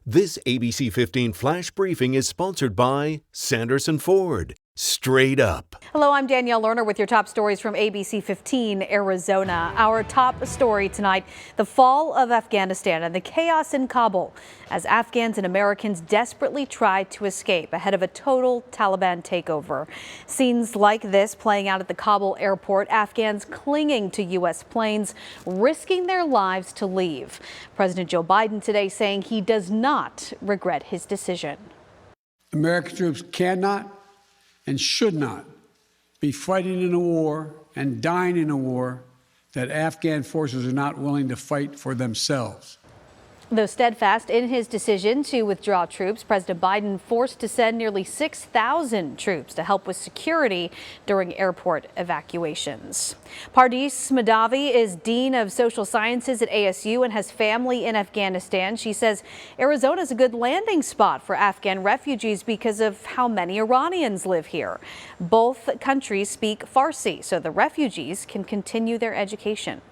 This ABC 15 Flash Briefing is sponsored by Sanderson Ford. Straight up. Hello, I'm Danielle Lerner with your top stories from ABC 15 Arizona. Our top story tonight, the fall of Afghanistan and the chaos in Kabul as Afghans and Americans desperately try to escape ahead of a total Taliban takeover. Scenes like this playing out at the Kabul airport, Afghans clinging to U.S. planes, risking their lives to leave. President Joe Biden today saying he does not regret his decision. American troops cannot and should not be fighting in a war and dying in a war that Afghan forces are not willing to fight for themselves. Though steadfast in his decision to withdraw troops, President Biden forced to send nearly 6,000 troops to help with security during airport evacuations. Pardis Mahdavi is Dean of Social Sciences at ASU and has family in Afghanistan. She says Arizona is a good landing spot for Afghan refugees because of how many Iranians live here. Both countries speak Farsi, so the refugees can continue their education.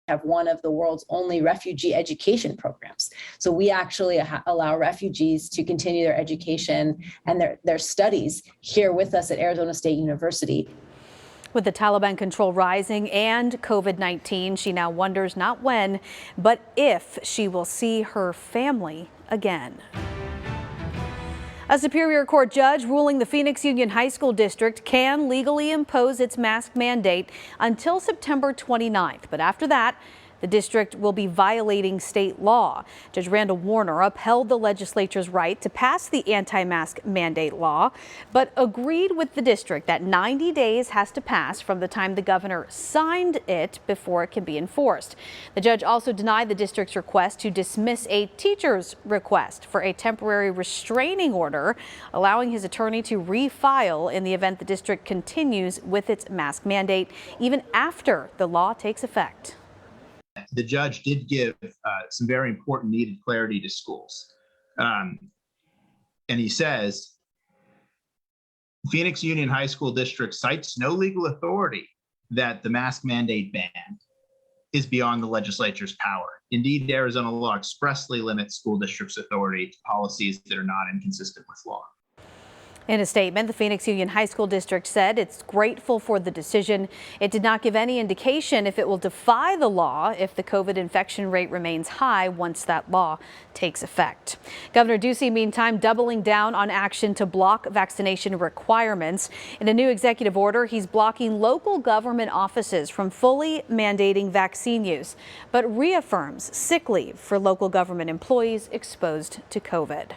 Have one of the world's only refugee education programs. So we actually allow refugees to continue their education and their studies here with us at Arizona State University. With the Taliban control rising and COVID-19, she now wonders not when, but if she will see her family again. A Superior Court judge ruling the Phoenix Union High School District can legally impose its mask mandate until September 29th. But after that, the district will be violating state law. Judge Randall Warner upheld the legislature's right to pass the anti-mask mandate law, but agreed with the district that 90 days has to pass from the time the governor signed it before it can be enforced. The judge also denied the district's request to dismiss a teacher's request for a temporary restraining order, allowing his attorney to refile in the event the district continues with its mask mandate, even after the law takes effect. The judge did give some very important needed clarity to schools. And he says, Phoenix Union High School District cites no legal authority that the mask mandate ban is beyond the legislature's power. Indeed, Arizona law expressly limits school districts' authority to policies that are not inconsistent with law. In a statement, the Phoenix Union High School District said it's grateful for the decision. It did not give any indication if it will defy the law if the COVID infection rate remains high once that law takes effect. Governor Ducey, meantime, doubling down on action to block vaccination requirements. In a new executive order, he's blocking local government offices from fully mandating vaccine use, but reaffirms sick leave for local government employees exposed to COVID.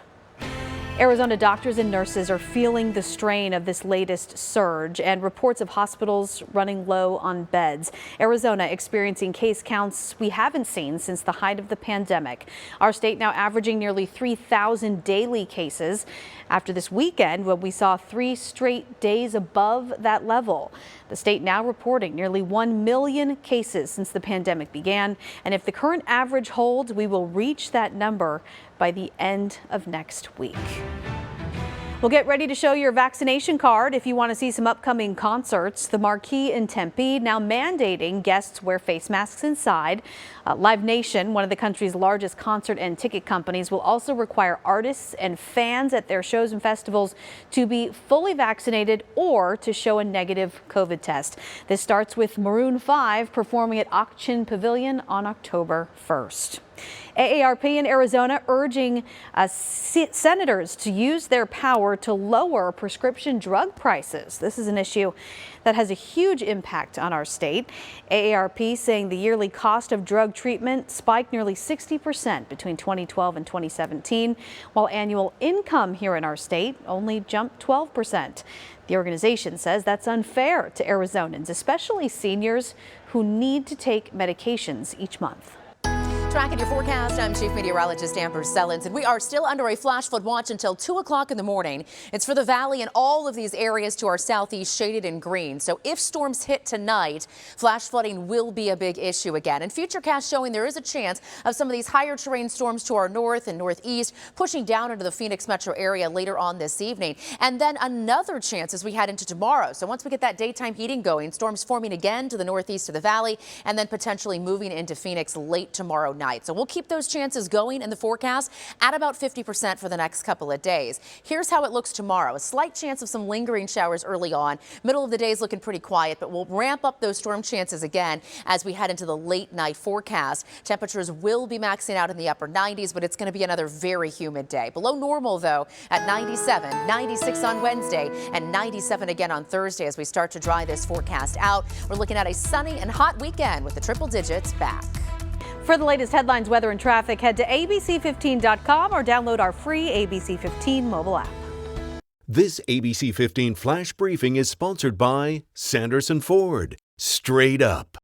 Arizona doctors and nurses are feeling the strain of this latest surge and reports of hospitals running low on beds. Arizona experiencing case counts we haven't seen since the height of the pandemic. Our state now averaging nearly 3,000 daily cases after this weekend when we saw 3 straight days above that level. The state now reporting nearly 1 million cases since the pandemic began. And if the current average holds, we will reach that number by the end of next week. Well, get ready to show your vaccination card if you want to see some upcoming concerts. The Marquee in Tempe now mandating guests wear face masks inside. Live Nation, one of the country's largest concert and ticket companies, will also require artists and fans at their shows and festivals to be fully vaccinated or to show a negative COVID test. This starts with Maroon 5 performing at Auction Pavilion on October 1st. AARP in Arizona urging senators to use their power to lower prescription drug prices. This is an issue that has a huge impact on our state. AARP saying the yearly cost of drug treatment spiked nearly 60% between 2012 and 2017, while annual income here in our state only jumped 12%. The organization says that's unfair to Arizonans, especially seniors who need to take medications each month. Tracking your forecast, I'm Chief Meteorologist Amber Sellens, and we are still under a flash flood watch until 2 o'clock in the morning. It's for the valley and all of these areas to our southeast shaded in green. So if storms hit tonight, flash flooding will be a big issue again. And Futurecast showing there is a chance of some of these higher terrain storms to our north and northeast pushing down into the Phoenix metro area later on this evening. And then another chance as we head into tomorrow. So once we get that daytime heating going, storms forming again to the northeast of the valley and then potentially moving into Phoenix late tomorrow night. So we'll keep those chances going in the forecast at about 50% for the next couple of days. Here's how it looks tomorrow. A slight chance of some lingering showers early on. Middle of the day is looking pretty quiet, but we'll ramp up those storm chances again as we head into the late night forecast. Temperatures will be maxing out in the upper 90s, but it's going to be another very humid day. Below normal, though, at 97, 96 on Wednesday, and 97 again on Thursday as we start to dry this forecast out. We're looking at a sunny and hot weekend with the triple digits back. For the latest headlines, weather, and traffic, head to abc15.com or download our free ABC15 mobile app. This ABC 15 Flash Briefing is sponsored by Sanderson Ford. Straight up.